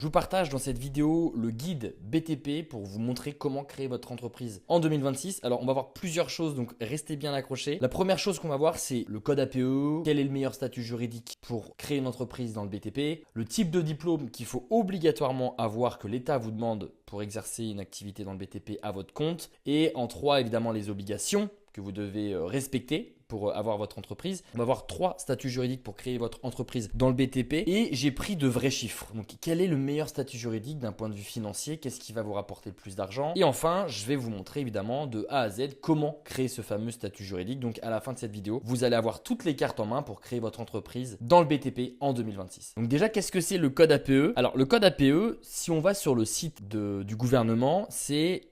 Je vous partage dans cette vidéo le guide BTP pour vous montrer comment créer votre entreprise en 2026. Alors, on va voir plusieurs choses, donc restez bien accrochés. La première chose qu'on va voir, c'est le code APE, quel est le meilleur statut juridique pour créer une entreprise dans le BTP, le type de diplôme qu'il faut obligatoirement avoir que l'État vous demande pour exercer une activité dans le BTP à votre compte, et en 3, évidemment, les obligations que vous devez respecter pour avoir votre entreprise. On va voir 3 statuts juridiques pour créer votre entreprise dans le BTP et j'ai pris de vrais chiffres. Donc, quel est le meilleur statut juridique d'un point de vue financier? Qu'est-ce qui va vous rapporter le plus d'argent? Et enfin, je vais vous montrer évidemment de A à Z comment créer ce fameux statut juridique. Donc, à la fin de cette vidéo, vous allez avoir toutes les cartes en main pour créer votre entreprise dans le BTP en 2026. Donc déjà, qu'est-ce que c'est le code APE? Alors, le code APE, si on va sur le site du gouvernement, c'est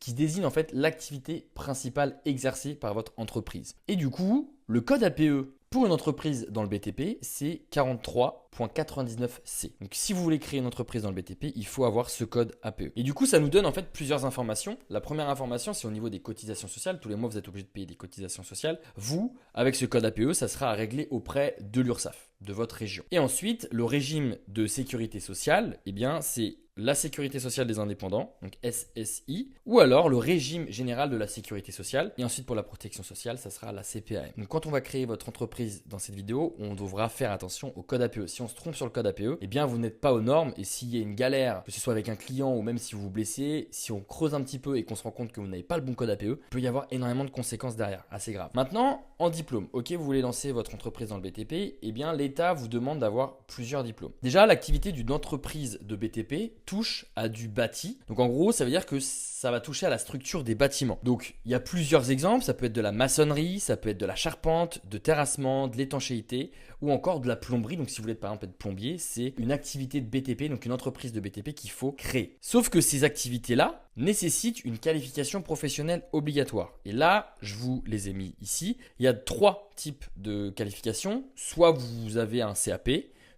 qui désigne en fait l'activité principale exercée par votre entreprise. Et du coup, le code APE pour une entreprise dans le BTP, c'est 43.99C. Donc si vous voulez créer une entreprise dans le BTP, il faut avoir ce code APE. Et du coup, ça nous donne en fait plusieurs informations. La première information, c'est au niveau des cotisations sociales. Tous les mois, vous êtes obligé de payer des cotisations sociales. Vous, avec ce code APE, ça sera à régler auprès de l'URSSAF, de votre région. Et ensuite, le régime de sécurité sociale, eh bien, c'est la sécurité sociale des indépendants, donc SSI, ou alors le régime général de la sécurité sociale. Et ensuite, pour la protection sociale, ça sera la CPAM. Donc, quand on va créer votre entreprise dans cette vidéo, on devra faire attention au code APE. Si on se trompe sur le code APE, eh bien, vous n'êtes pas aux normes. Et s'il y a une galère, que ce soit avec un client ou même si vous vous blessez, si on creuse un petit peu et qu'on se rend compte que vous n'avez pas le bon code APE, il peut y avoir énormément de conséquences derrière, assez grave. Maintenant, en diplôme, ok, vous voulez lancer votre entreprise dans le BTP, eh bien, l'État vous demande d'avoir plusieurs diplômes. Déjà, l'activité d'une entreprise de BTP touche à du bâti. Donc en gros, ça veut dire que ça va toucher à la structure des bâtiments. Donc il y a plusieurs exemples, ça peut être de la maçonnerie, ça peut être de la charpente, de terrassement, de l'étanchéité ou encore de la plomberie. Donc si vous voulez par exemple être plombier, c'est une activité de BTP, donc une entreprise de BTP qu'il faut créer. Sauf que ces activités-là nécessitent une qualification professionnelle obligatoire. Et là, je vous les ai mis ici. Il y a 3 types de qualifications. Soit vous avez un CAP,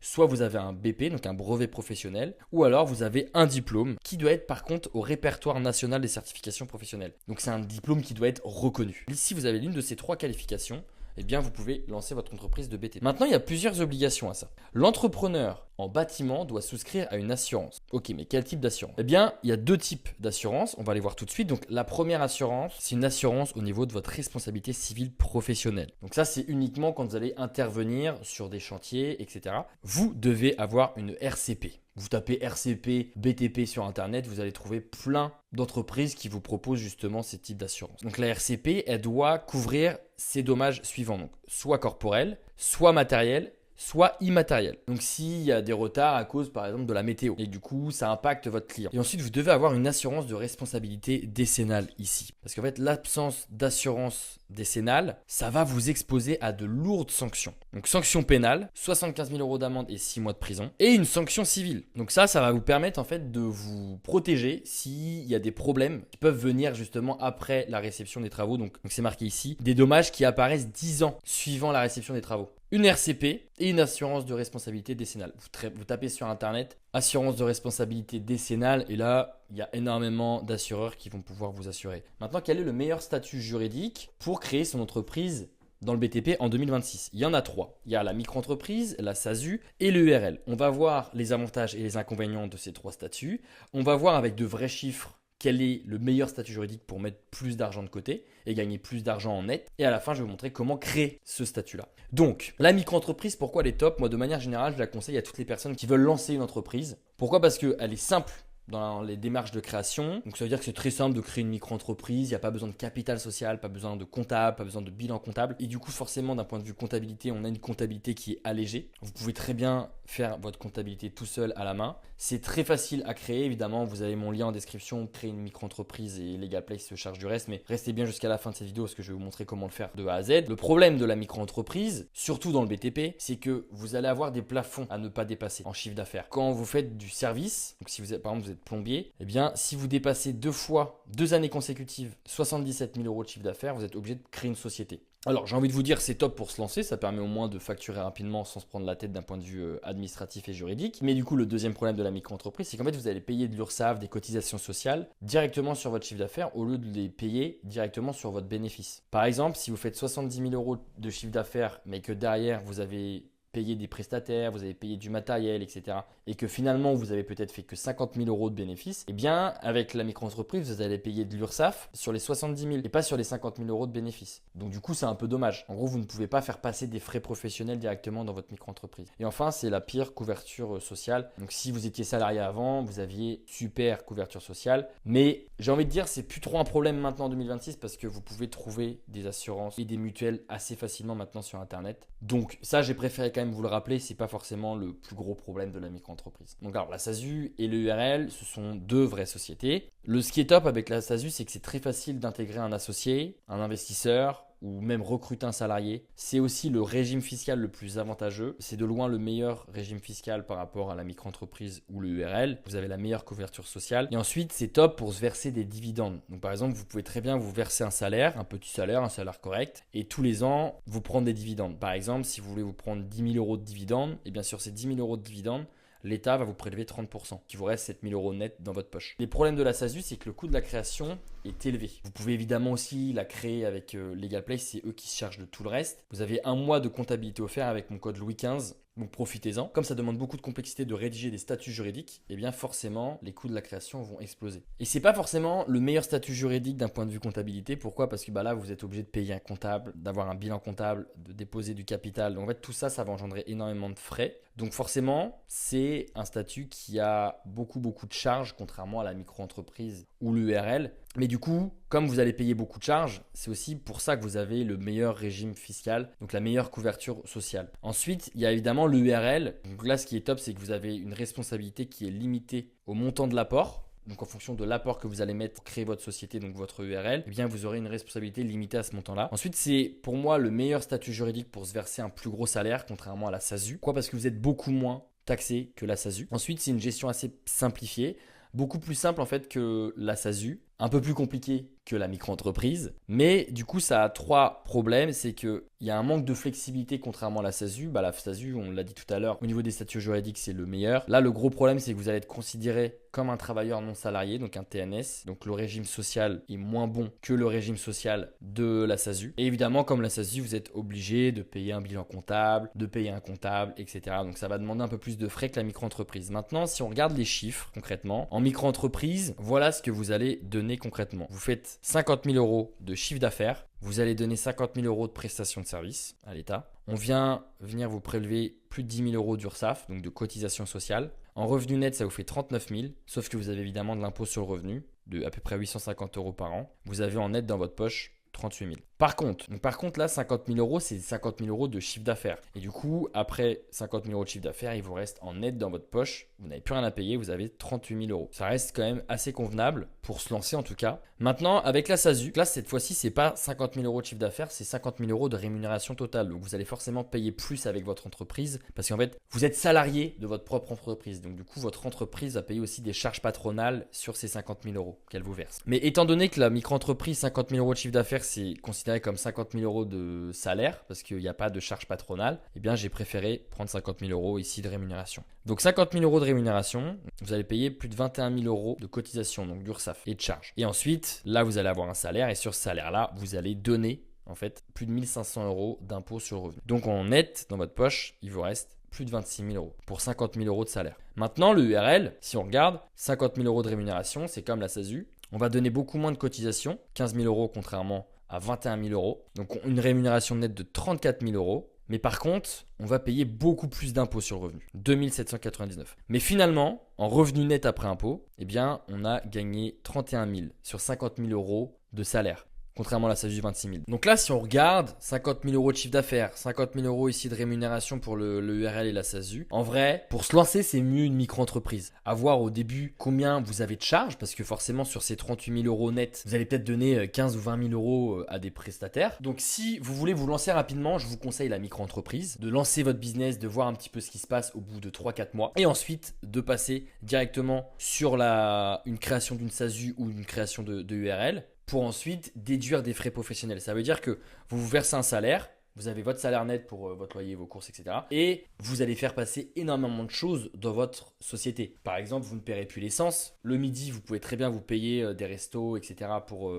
soit vous avez un BP, donc un brevet professionnel, ou alors vous avez un diplôme qui doit être par contre au répertoire national des certifications professionnelles. Donc c'est un diplôme qui doit être reconnu. Si vous avez l'une de ces 3 qualifications, eh bien vous pouvez lancer votre entreprise de BTP. Maintenant, il y a plusieurs obligations à ça. L'entrepreneur en bâtiment doit souscrire à une assurance. Ok, mais quel type d'assurance? Eh bien, il y a 2 types d'assurance. On va les voir tout de suite. Donc, la première assurance, c'est une assurance au niveau de votre responsabilité civile professionnelle. Donc ça, c'est uniquement quand vous allez intervenir sur des chantiers, etc. Vous devez avoir une RCP. Vous tapez RCP, BTP sur Internet, vous allez trouver plein d'entreprises qui vous proposent justement ces types d'assurance. Donc la RCP, elle doit couvrir ces dommages suivants. Donc soit corporels, soit matériels, soit immatériel. Donc s'il y a des retards à cause par exemple de la météo et du coup ça impacte votre client. Et ensuite vous devez avoir une assurance de responsabilité décennale ici. Parce qu'en fait l'absence d'assurance décennale, ça va vous exposer à de lourdes sanctions. Donc sanction pénale, 75 000 € d'amende et 6 mois de prison. Et une sanction civile. Donc ça va vous permettre en fait de vous protéger s'il y a des problèmes qui peuvent venir justement après la réception des travaux. Donc c'est marqué ici, des dommages qui apparaissent 10 ans suivant la réception des travaux. Une RCP et une assurance de responsabilité décennale. Vous tapez sur Internet assurance de responsabilité décennale et là, il y a énormément d'assureurs qui vont pouvoir vous assurer. Maintenant, quel est le meilleur statut juridique pour créer son entreprise dans le BTP en 2026? Il y en a 3. Il y a la micro-entreprise, la SASU et le URL. On va voir les avantages et les inconvénients de ces 3 statuts. On va voir avec de vrais chiffres quel est le meilleur statut juridique pour mettre plus d'argent de côté et gagner plus d'argent en net. Et à la fin, je vais vous montrer comment créer ce statut-là. Donc, la micro-entreprise, pourquoi elle est top? Moi, de manière générale, je la conseille à toutes les personnes qui veulent lancer une entreprise. Pourquoi? Parce qu'elle est simple dans les démarches de création. Donc ça veut dire que c'est très simple de créer une micro-entreprise. Il n'y a pas besoin de capital social, pas besoin de comptable, pas besoin de bilan comptable. Et du coup, forcément, d'un point de vue comptabilité, on a une comptabilité qui est allégée. Vous pouvez très bien faire votre comptabilité tout seul à la main. C'est très facile à créer. Évidemment, vous avez mon lien en description. Créer une micro-entreprise et LegalPlace se charge du reste. Mais restez bien jusqu'à la fin de cette vidéo parce que je vais vous montrer comment le faire de A à Z. Le problème de la micro-entreprise, surtout dans le BTP, c'est que vous allez avoir des plafonds à ne pas dépasser en chiffre d'affaires. Quand vous faites du service, donc si vous êtes, par exemple, vous êtes plombier, eh bien, si vous dépassez 2 années consécutives 77 000 € de chiffre d'affaires, vous êtes obligé de créer une société. Alors, j'ai envie de vous dire, c'est top pour se lancer. Ça permet au moins de facturer rapidement sans se prendre la tête d'un point de vue administratif et juridique. Mais du coup, le deuxième problème de la micro-entreprise, c'est qu'en fait, vous allez payer de l'URSSAF, des cotisations sociales directement sur votre chiffre d'affaires au lieu de les payer directement sur votre bénéfice. Par exemple, si vous faites 70 000 € de chiffre d'affaires, mais que derrière, vous avez payé des prestataires, vous avez payé du matériel, etc. et que finalement vous avez peut-être fait que 50 000 euros de bénéfices, eh bien avec la micro-entreprise, vous allez payer de l'URSSAF sur les 70 000 et pas sur les 50 000 euros de bénéfices. Donc du coup, c'est un peu dommage. En gros, vous ne pouvez pas faire passer des frais professionnels directement dans votre micro-entreprise. Et enfin, c'est la pire couverture sociale. Donc si vous étiez salarié avant, vous aviez super couverture sociale. Mais j'ai envie de dire, c'est plus trop un problème maintenant en 2026 parce que vous pouvez trouver des assurances et des mutuelles assez facilement maintenant sur Internet. Donc ça, j'ai préféré quand même vous le rappeler, c'est pas forcément le plus gros problème de la micro-entreprise. Donc alors, la SASU et l'EURL, ce sont deux vraies sociétés. Ce qui est top avec la SASU, c'est que c'est très facile d'intégrer un associé, un investisseur ou même recruter un salarié. C'est aussi le régime fiscal le plus avantageux. C'est de loin le meilleur régime fiscal par rapport à la micro-entreprise ou le URL. Vous avez la meilleure couverture sociale. Et ensuite, c'est top pour se verser des dividendes. Donc par exemple, vous pouvez très bien vous verser un salaire, un petit salaire, un salaire correct, et tous les ans, vous prendre des dividendes. Par exemple, si vous voulez vous prendre 10 000 euros de dividendes, et bien sûr, ces 10 000 euros de dividendes, l'État va vous prélever 30%, qui vous reste 7 000 euros net dans votre poche. Les problèmes de la SASU, c'est que le coût de la création est élevé. Vous pouvez évidemment aussi la créer avec LegalPlace, c'est eux qui se chargent de tout le reste. Vous avez un mois de comptabilité offert avec mon code Louis15, donc profitez-en. Comme ça demande beaucoup de complexité de rédiger des statuts juridiques, eh bien forcément, les coûts de la création vont exploser. Et c'est pas forcément le meilleur statut juridique d'un point de vue comptabilité. Pourquoi ? Parce que là, vous êtes obligé de payer un comptable, d'avoir un bilan comptable, de déposer du capital. Donc en fait, tout ça, ça va engendrer énormément de frais. Donc forcément, c'est un statut qui a beaucoup de charges, contrairement à la micro-entreprise ou l'URL. Mais du coup, comme vous allez payer beaucoup de charges, c'est aussi pour ça que vous avez le meilleur régime fiscal, donc la meilleure couverture sociale. Ensuite, il y a évidemment l'URL. Donc là, ce qui est top, c'est que vous avez une responsabilité qui est limitée au montant de l'apport. Donc en fonction de l'apport que vous allez mettre pour créer votre société, donc votre URL, eh bien vous aurez une responsabilité limitée à ce montant-là. Ensuite, c'est pour moi le meilleur statut juridique pour se verser un plus gros salaire, contrairement à la SASU. Pourquoi ? Parce que vous êtes beaucoup moins taxé que la SASU. Ensuite, c'est une gestion assez simplifiée, beaucoup plus simple en fait que la SASU, un peu plus compliqué que la micro-entreprise, mais du coup ça a trois problèmes. C'est qu'il y a un manque de flexibilité contrairement à la SASU. La SASU, on l'a dit tout à l'heure, au niveau des statuts juridiques c'est le meilleur. Là le gros problème c'est que vous allez être considéré comme un travailleur non salarié, donc un TNS, donc le régime social est moins bon que le régime social de la SASU. Et évidemment comme la SASU vous êtes obligé de payer un bilan comptable, de payer un comptable, etc. Donc ça va demander un peu plus de frais que la micro-entreprise. Maintenant si on regarde les chiffres concrètement, en micro-entreprise, voilà ce que vous allez donner concrètement. Vous faites 50 000 euros de chiffre d'affaires, vous allez donner 50 000 euros de prestations de services à l'État. On vient venir vous prélever plus de 10 000 euros d'URSSAF, donc de cotisation sociale. En revenu net, ça vous fait 39 000, sauf que vous avez évidemment de l'impôt sur le revenu de à peu près 850 euros par an. Vous avez en net dans votre poche 38 000. Par contre, là, 50 000 euros, c'est 50 000 euros de chiffre d'affaires. Et du coup, après 50 000 euros de chiffre d'affaires, il vous reste en net dans votre poche. Vous n'avez plus rien à payer, vous avez 38 000 euros. Ça reste quand même assez convenable pour se lancer en tout cas. Maintenant, avec la SASU, là, cette fois-ci, c'est pas 50 000 euros de chiffre d'affaires, c'est 50 000 euros de rémunération totale. Donc, vous allez forcément payer plus avec votre entreprise parce qu'en fait, vous êtes salarié de votre propre entreprise. Donc, du coup, votre entreprise va payer aussi des charges patronales sur ces 50 000 euros qu'elle vous verse. Mais étant donné que la micro-entreprise, 50 000 euros de chiffre d'affaires, c'est considéré comme 50 000 euros de salaire parce qu'il n'y a pas de charge patronale, eh bien j'ai préféré prendre 50 000 euros ici de rémunération. Donc 50 000 euros de rémunération, vous allez payer plus de 21 000 euros de cotisation, donc d'URSSAF et de charges. Et ensuite, là vous allez avoir un salaire et sur ce salaire-là, vous allez donner en fait plus de 1 500 euros d'impôt sur le revenu. Donc en net, dans votre poche, il vous reste plus de 26 000 euros pour 50 000 euros de salaire. Maintenant, le URL, si on regarde, 50 000 euros de rémunération, c'est comme la SASU. On va donner beaucoup moins de cotisation, 15 000 euros contrairement à 21 000 euros. Donc une rémunération nette de 34 000 euros. Mais par contre, on va payer beaucoup plus d'impôts sur le revenu, 2 799. Mais finalement, en revenu net après impôt, eh bien, on a gagné 31 000 sur 50 000 euros de salaire. Contrairement à la SASU 26 000. Donc là, si on regarde 50 000 euros de chiffre d'affaires, 50 000 euros ici de rémunération pour le URL et la SASU, en vrai, pour se lancer, c'est mieux une micro-entreprise. À voir au début combien vous avez de charges, parce que forcément, sur ces 38 000 euros net, vous allez peut-être donner 15 ou 20 000 euros à des prestataires. Donc si vous voulez vous lancer rapidement, je vous conseille la micro-entreprise, de lancer votre business, de voir un petit peu ce qui se passe au bout de 3-4 mois, et ensuite de passer directement sur une création d'une SASU ou une création de URL, pour ensuite déduire des frais professionnels. Ça veut dire que vous vous versez un salaire, vous avez votre salaire net pour votre loyer, vos courses, etc. Et vous allez faire passer énormément de choses dans votre société. Par exemple, vous ne paierez plus l'essence. Le midi, vous pouvez très bien vous payer des restos, etc. pour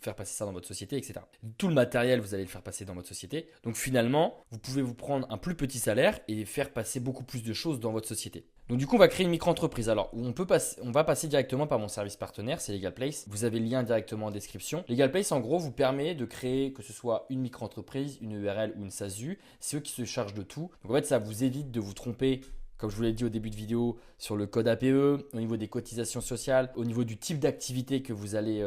faire passer ça dans votre société, etc. Tout le matériel, vous allez le faire passer dans votre société. Donc finalement, vous pouvez vous prendre un plus petit salaire et faire passer beaucoup plus de choses dans votre société. Donc du coup, on va créer une micro-entreprise. Alors, on va passer directement par mon service partenaire, c'est LegalPlace. Vous avez le lien directement en description. LegalPlace, en gros, vous permet de créer que ce soit une micro-entreprise, une URL ou une SASU. C'est eux qui se chargent de tout. Donc en fait, ça vous évite de vous tromper, comme je vous l'ai dit au début de vidéo, sur le code APE, au niveau des cotisations sociales, au niveau du type d'activité que vous allez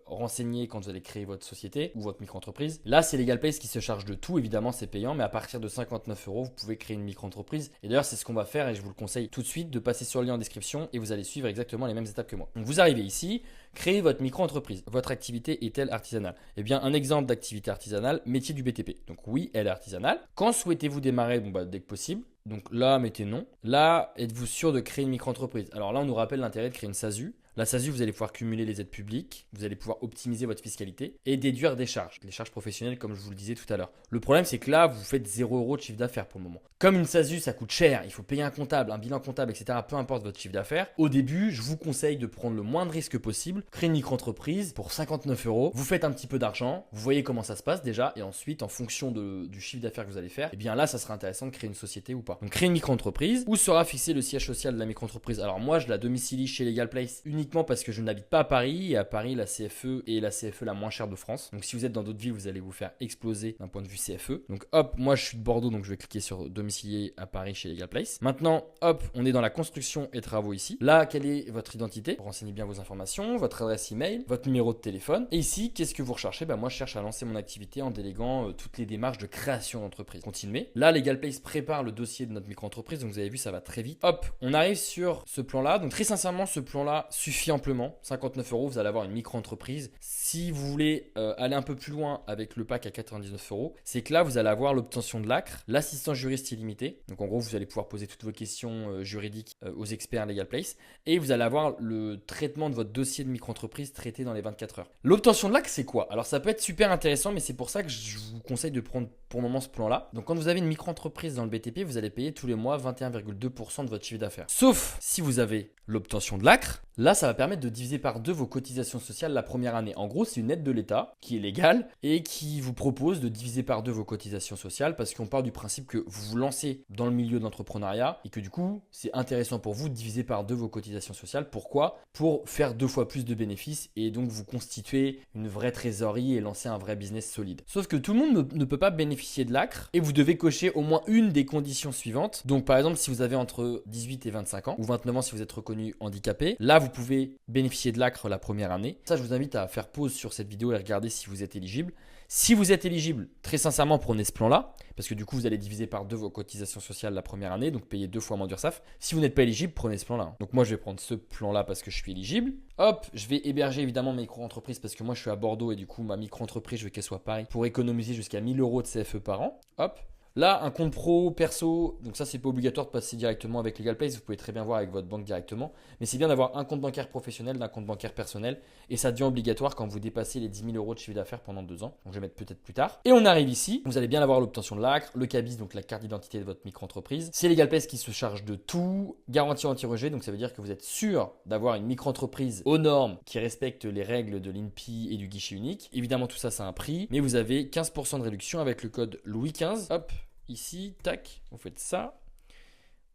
renseigner quand vous allez créer votre société ou votre micro-entreprise. Là, c'est LegalPlace qui se charge de tout. Évidemment, c'est payant, mais à partir de 59 €, vous pouvez créer une micro-entreprise. Et d'ailleurs, c'est ce qu'on va faire et je vous le conseille tout de suite de passer sur le lien en description et vous allez suivre exactement les mêmes étapes que moi. Donc, vous arrivez ici, créez votre micro-entreprise. Votre activité est-elle artisanale? Eh bien, un exemple d'activité artisanale, métier du BTP. Donc oui, elle est artisanale. Quand souhaitez-vous démarrer? Dès que possible. Donc là, mettez non. Là, êtes-vous sûr de créer une micro-entreprise? Alors là, on nous rappelle l'intérêt de créer une SASU. La SASU, vous allez pouvoir cumuler les aides publiques, vous allez pouvoir optimiser votre fiscalité et déduire des charges, les charges professionnelles comme je vous le disais tout à l'heure. Le problème, c'est que là, vous faites 0 € de chiffre d'affaires pour le moment. Comme une SASU, ça coûte cher, il faut payer un comptable, un bilan comptable, etc. Peu importe votre chiffre d'affaires. Au début, je vous conseille de prendre le moins de risques possible, créer une micro-entreprise pour 59 €. Vous faites un petit peu d'argent, vous voyez comment ça se passe déjà et ensuite, en fonction du chiffre d'affaires que vous allez faire, eh bien là, ça sera intéressant de créer une société ou pas. Donc, créer une micro-entreprise. Où sera fixé le siège social de la micro-entreprise? Alors moi, je la domicilie chez LegalPlace uniquement parce que je n'habite pas à Paris et à Paris, la CFE est la CFE la moins chère de France. Donc si vous êtes dans d'autres villes, vous allez vous faire exploser d'un point de vue CFE. Donc hop, moi je suis de Bordeaux, donc je vais cliquer sur domicilier à Paris chez LegalPlace. Maintenant, hop, on est dans la construction et travaux ici. Là, quelle est votre identité? Renseignez bien vos informations, votre adresse email, votre numéro de téléphone. Et ici, qu'est-ce que vous recherchez? Moi, je cherche à lancer mon activité en déléguant toutes les démarches de création d'entreprise. Continuez. Là, LegalPlace prépare le dossier de notre micro-entreprise. Donc vous avez vu, ça va très vite. Hop, on arrive sur ce plan-là. Donc très sincèrement, ce plan-là suffit amplement. 59 €, vous allez avoir une micro-entreprise. Si vous voulez aller un peu plus loin avec le pack à 99 €, c'est que là, vous allez avoir l'obtention de l'ACRE, l'assistant juriste illimité. Donc en gros, vous allez pouvoir poser toutes vos questions juridiques aux experts LegalPlace et vous allez avoir le traitement de votre dossier de micro-entreprise traité dans les 24 heures. L'obtention de l'ACRE, c'est quoi? Alors ça peut être super intéressant, mais c'est pour ça que je vous conseille de prendre pour le moment ce plan-là. Donc quand vous avez une micro-entreprise dans le BTP, vous allez payer tous les mois 21,2% de votre chiffre d'affaires. Sauf si vous avez l'obtention de l'ACRE. Là, ça va permettre de diviser par 2 vos cotisations sociales la première année. En gros, c'est une aide de l'État qui est légale et qui vous propose de diviser par 2 vos cotisations sociales parce qu'on part du principe que vous vous lancez dans le milieu de l'entrepreneuriat et que du coup, c'est intéressant pour vous de diviser par 2 vos cotisations sociales. Pourquoi? Pour faire 2 fois plus de bénéfices et donc vous constituer une vraie trésorerie et lancer un vrai business solide. Sauf que tout le monde ne peut pas bénéficier de l'ACRE et vous devez cocher au moins une des conditions suivantes. Donc par exemple, si vous avez entre 18 et 25 ans ou 29 ans si vous êtes reconnu handicapé, là vous pouvez bénéficier de l'ACRE la première année. Ça, je vous invite à faire pause sur cette vidéo et regarder si vous êtes éligible. Si vous êtes éligible, très sincèrement, prenez ce plan-là, parce que du coup, vous allez diviser par 2 vos cotisations sociales la première année, donc payer 2 fois moins d'URSSAF. Si vous n'êtes pas éligible, prenez ce plan-là. Donc moi, je vais prendre ce plan-là parce que je suis éligible. Hop, je vais héberger évidemment ma micro-entreprise parce que moi, je suis à Bordeaux et du coup, ma micro-entreprise, je veux qu'elle soit Paris pour économiser jusqu'à 1000 € de CFE par an. Hop. Là, un compte pro, perso, donc ça, c'est pas obligatoire de passer directement avec LegalPlace. Vous pouvez très bien voir avec votre banque directement. Mais c'est bien d'avoir un compte bancaire professionnel d'un compte bancaire personnel. Et ça devient obligatoire quand vous dépassez les 10 000 € de chiffre d'affaires pendant 2 ans. Donc, je vais mettre peut-être plus tard. Et on arrive ici. Vous allez bien avoir l'obtention de l'ACRE, le CABIS, donc la carte d'identité de votre micro-entreprise. C'est LegalPlace qui se charge de tout. Garantie anti-rejet. Donc, ça veut dire que vous êtes sûr d'avoir une micro-entreprise aux normes qui respecte les règles de l'INPI et du guichet unique. Évidemment, tout ça, ça a un prix. Mais vous avez 15% de réduction avec le code Louis15. Hop. Ici, tac, vous faites ça,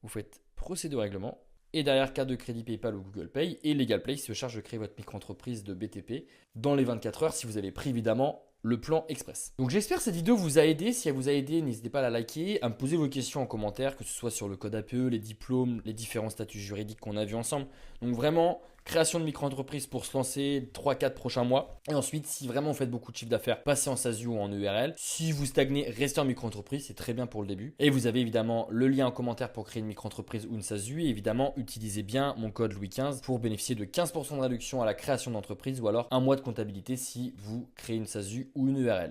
vous faites procéder au règlement et derrière carte de crédit PayPal ou Google Pay et LegalPlace se charge de créer votre micro-entreprise de BTP dans les 24 heures si vous avez pris évidemment le plan express. Donc j'espère que cette vidéo vous a aidé. Si elle vous a aidé, n'hésitez pas à la liker, à me poser vos questions en commentaire, que ce soit sur le code APE, les diplômes, les différents statuts juridiques qu'on a vus ensemble. Donc vraiment, création de micro-entreprise pour se lancer 3-4 prochains mois. Et ensuite, si vraiment vous faites beaucoup de chiffre d'affaires, passez en SASU ou en URL. Si vous stagnez, restez en micro-entreprise, c'est très bien pour le début. Et vous avez évidemment le lien en commentaire pour créer une micro-entreprise ou une SASU. Et évidemment, utilisez bien mon code Louis15 pour bénéficier de 15% de réduction à la création d'entreprise ou alors un mois de comptabilité si vous créez une SASU ou une URL.